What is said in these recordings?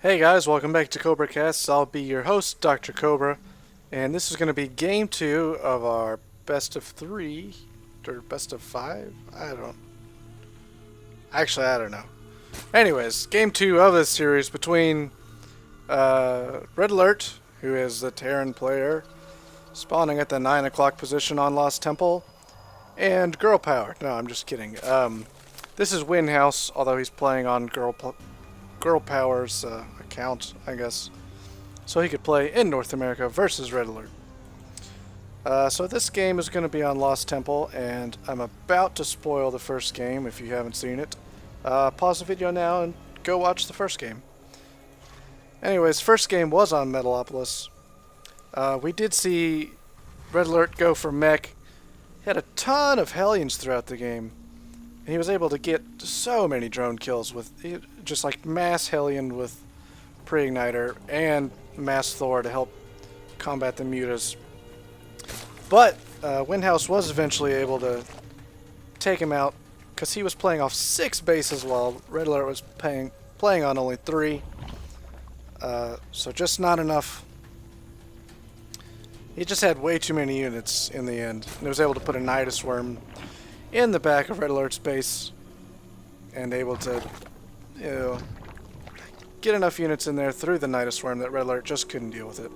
Hey guys, welcome back to KobraCasts. I'll be your host, Dr. Cobra, and this is going to be game 2 of our best of 3, or best of 5? I don't know. Anyways, game 2 of this series between RedAlert, who is the Terran player, spawning at the 9 o'clock position on Lost Temple, and GurlPower. No, I'm just kidding. This is WinHouse, although he's playing on GurlPower's account, I guess, so he could play in North America versus RedAlert. So this game is going to be on Lost Temple, and I'm about to spoil the first game if you haven't seen it. Pause the video now and go watch the first game. Anyways, first game was on Metalopolis. We did see RedAlert go for mech. He had a ton of Hellions throughout the game. And he was able to get so many drone kills with just like mass Hellion with pre-igniter and mass Thor to help combat the mutas. But WinHouse was eventually able to take him out because he was playing off 6 bases while RedAlert was playing on only 3. So just not enough. He just had way too many units in the end. And he was able to put a Nidus Worm in the back of RedAlert's base and able to, get enough units in there through the Nidus Worm that RedAlert just couldn't deal with it.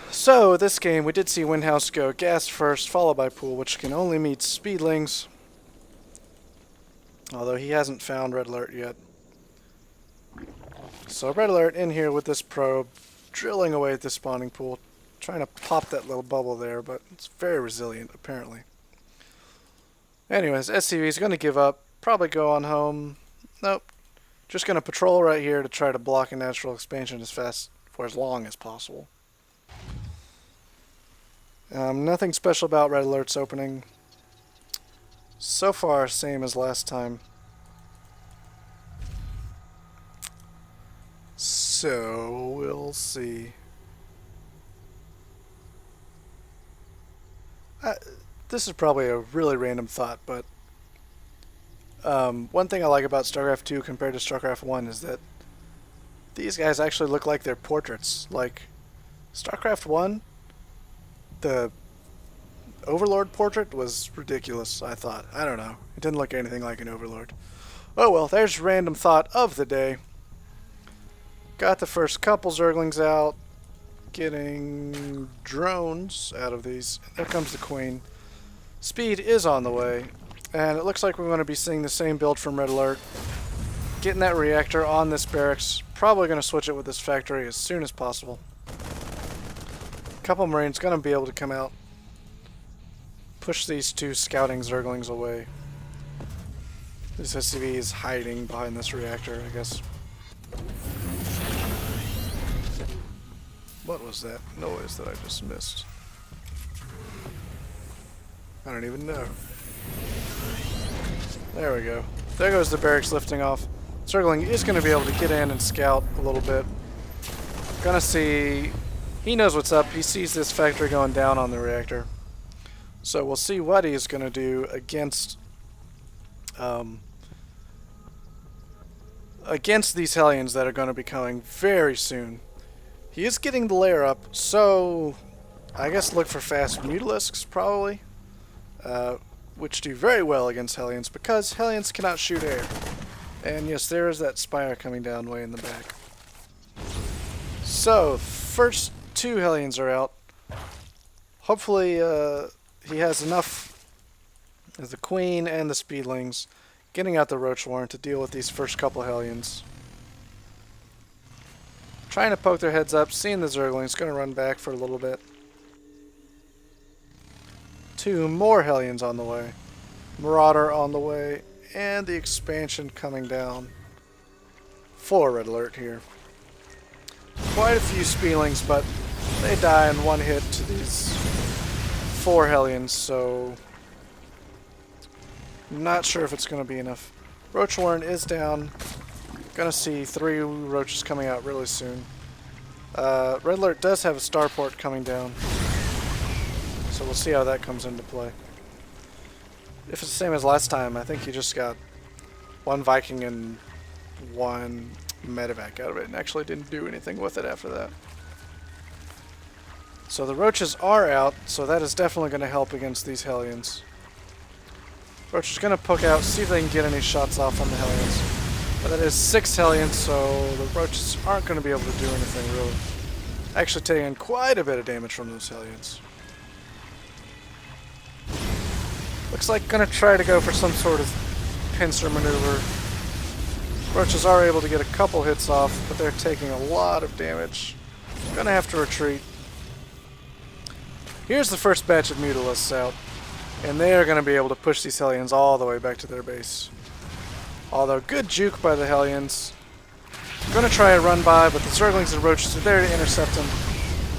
So this game we did see WinHouse go gas first, followed by Pool, which can only meet Speedlings, although he hasn't found RedAlert yet. So RedAlert in here with this probe, drilling away at the spawning pool, trying to pop that little bubble there, but it's very resilient apparently. Anyways, SCV is going to give up, probably go on home. Nope. Just going to patrol right here to try to block a natural expansion for as long as possible. Nothing special about RedAlert's opening. So far, same as last time. So, we'll see. This is probably a really random thought, but one thing I like about Starcraft 2 compared to Starcraft 1 is that these guys actually look like they're portraits. Like, Starcraft 1, the Overlord portrait was ridiculous, I thought. I don't know. It didn't look anything like an Overlord. Oh well, there's random thought of the day. Got the first couple Zerglings out. Getting drones out of these. There comes the Queen. Speed is on the way. And it looks like we're going to be seeing the same build from RedAlert. Getting that reactor on this barracks. Probably going to switch it with this factory as soon as possible. A couple Marines going to be able to come out. Push these 2 scouting Zerglings away. This SCV is hiding behind this reactor, I guess. What was that noise that I just missed? I don't even know. There we go. There goes the barracks lifting off. Zergling is going to be able to get in and scout a little bit. Gonna see... He knows what's up. He sees this factory going down on the reactor. So we'll see what he's going to do against... against these Hellions that are going to be coming very soon. He is getting the layer up, so I guess look for fast Mutalisks, probably, which do very well against Hellions, because Hellions cannot shoot air. And yes, there is that Spire coming down way in the back. So, first 2 Hellions are out. Hopefully he has enough as the Queen and the Speedlings getting out the Roach Warren to deal with these first couple Hellions. Trying to poke their heads up, seeing the Zerglings, going to run back for a little bit. 2 more Hellions on the way. Marauder on the way, and the expansion coming down. 4 RedAlert here. Quite a few Speedlings, but they die in one hit to these 4 Hellions, so I'm not sure if it's going to be enough. Roach Warren is down. Gonna see 3 roaches coming out really soon. RedAlert does have a starport coming down, so we'll see how that comes into play. If it's the same as last time, I think you just got 1 Viking and 1 medevac out of it and actually didn't do anything with it after that. So the roaches are out, so that is definitely going to help against these Hellions. Roach is going to poke out, see if they can get any shots off on the Hellions. But that is 6 Hellions, so the roaches aren't going to be able to do anything really. Actually taking quite a bit of damage from those Hellions. Looks like going to try to go for some sort of pincer maneuver. Roaches are able to get a couple hits off, but they're taking a lot of damage. Going to have to retreat. Here's the first batch of Mutalisks out, and they are going to be able to push these Hellions all the way back to their base. Although, good juke by the Hellions. Going to try a run by, but the Zerglings and Roaches are there to intercept them.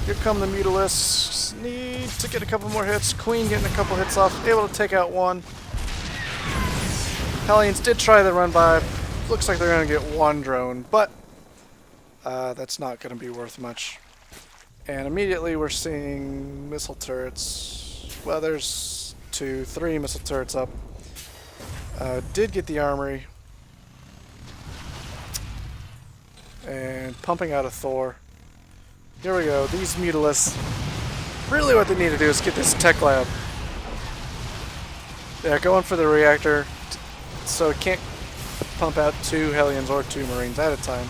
Here come the Mutalisks. Need to get a couple more hits. Queen getting a couple hits off, able to take out one. Hellions did try the run by. Looks like they're going to get one drone, but that's not going to be worth much. And immediately we're seeing missile turrets. Well, there's 3 missile turrets up. Did get the armory. And pumping out a Thor. Here we go. These Mutalisks. Really what they need to do is get this tech lab. They're going for the reactor. So it can't pump out 2 Hellions or 2 Marines at a time.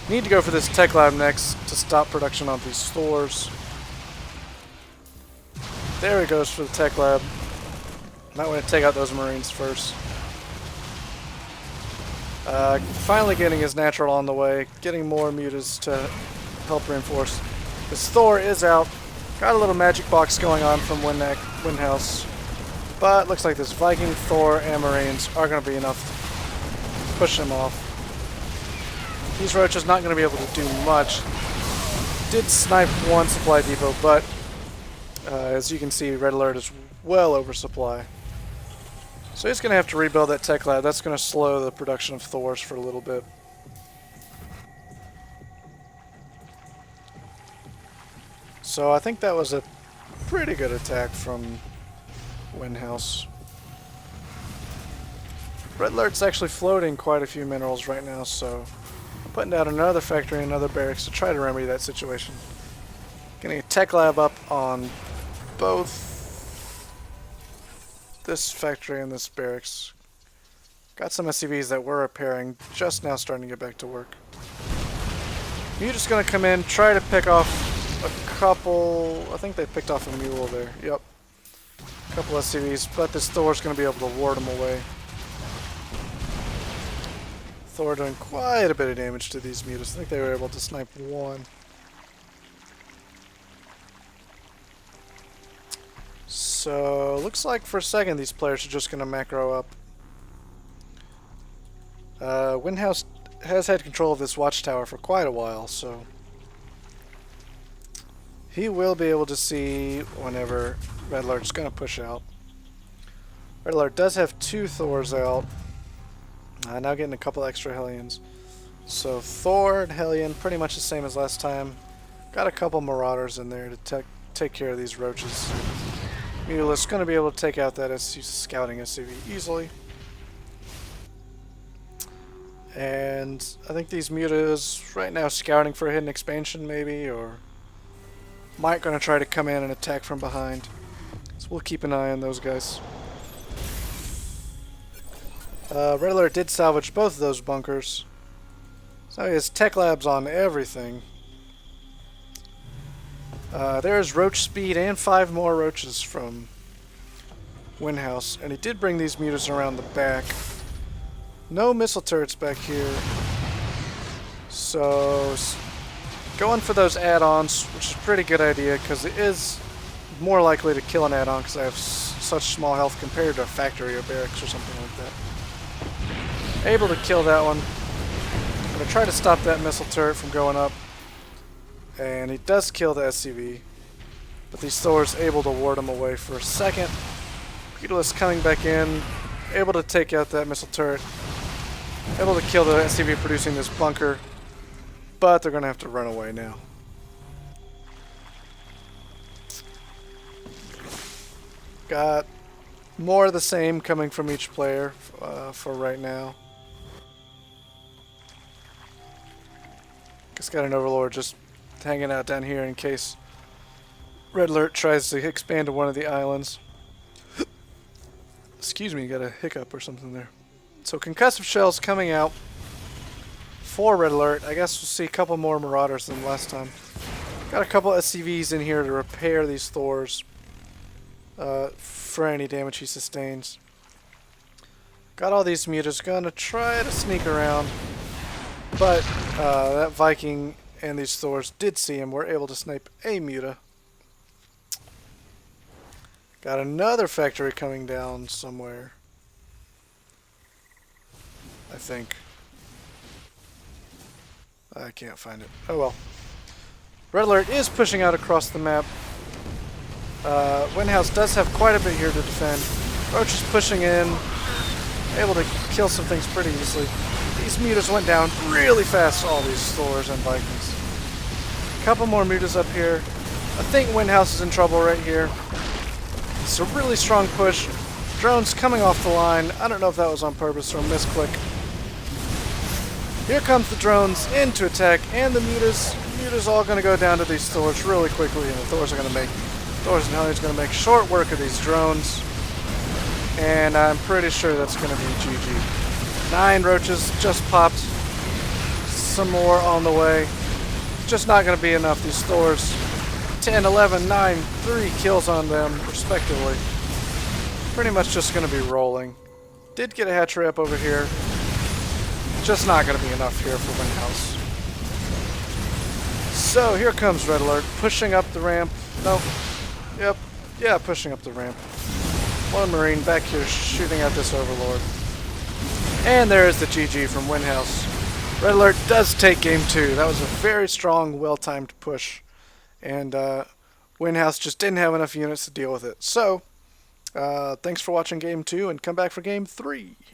Need to go for this tech lab next to stop production on these Thors. There he goes for the tech lab. Might want to take out those Marines first. Finally getting his natural on the way. Getting more mutas to help reinforce. This Thor is out. Got a little magic box going on from WinHouse. But looks like this Viking, Thor, and Marines are going to be enough to push him off. These roaches not going to be able to do much. Did snipe one supply depot, but as you can see, Red Alert is well over supply. So he's going to have to rebuild that tech lab. That's going to slow the production of Thors for a little bit. So I think that was a pretty good attack from WinHouse. Red Alert's actually floating quite a few minerals right now, so putting down another factory and another barracks to try to remedy that situation. Getting a tech lab up on both this factory and this barracks. Got some SCVs that were repairing, just now starting to get back to work. Muta's gonna come in, try to pick off a couple. I think they picked off a mule there. Yep. A couple SCVs, but this Thor's gonna be able to ward them away. Thor doing quite a bit of damage to these mutas. I think they were able to snipe one. So, looks like for a second these players are just going to macro up. WinHouse has had control of this watchtower for quite a while, so he will be able to see whenever Red Alert's going to push out. Red Alert does have 2 Thors out. Now getting a couple extra Hellions. So Thor and Hellion, pretty much the same as last time. Got a couple Marauders in there to take care of these roaches. Mutalisks going to be able to take out that scouting SCV easily. And I think these mutas right now scouting for a hidden expansion maybe, or might going to try to come in and attack from behind. So we'll keep an eye on those guys. Red Alert did salvage both of those bunkers. So he has tech labs on everything. There's roach speed and 5 more roaches from WinHouse. And he did bring these mutas around the back. No missile turrets back here. So going for those add-ons, which is a pretty good idea because it is more likely to kill an add-on because I have such small health compared to a factory or barracks or something like that. Able to kill that one. I'm going to try to stop that missile turret from going up. And he does kill the SCV. But these Thor's able to ward him away for a second. Mutalisks coming back in. Able to take out that missile turret. Able to kill the SCV producing this bunker. But they're going to have to run away now. Got more of the same coming from each player for right now. Just got an Overlord just hanging out down here in case RedAlert tries to expand to one of the islands. Excuse me, got a hiccup or something there. So concussive shells coming out for RedAlert. I guess we'll see a couple more Marauders than last time. Got a couple SCVs in here to repair these Thors for any damage he sustains. Got all these mutas. Gonna try to sneak around, but that Viking and these Thors did see him. We're able to snipe a muta. Got another factory coming down somewhere, I think. I can't find it. Oh well. RedAlert is pushing out across the map. WinHouse does have quite a bit here to defend. Roach is pushing in, able to kill some things pretty easily. These mutas went down really fast, all these Thors and Vikings. A couple more mutas up here. I think WinHouse is in trouble right here. It's a really strong push. Drones coming off the line. I don't know if that was on purpose or a misclick. Here comes the drones in to attack, and the mutas. Mutas all going to go down to these Thors really quickly, and the Thors and Hellions going to make short work of these drones. And I'm pretty sure that's going to be GG. 9 roaches just popped. Some more on the way. Just not going to be enough. These Thors, 10, 11, 9, 3 kills on them, respectively. Pretty much just going to be rolling. Did get a hatchery up over here. Just not going to be enough here for WinHouse. So here comes RedAlert, pushing up the ramp. Nope. Yep. Yeah, pushing up the ramp. One Marine back here shooting at this Overlord. And there is the GG from WinHouse. RedAlert does take game 2. That was a very strong, well-timed push. And WinHouse just didn't have enough units to deal with it. So, thanks for watching game 2, and come back for game 3.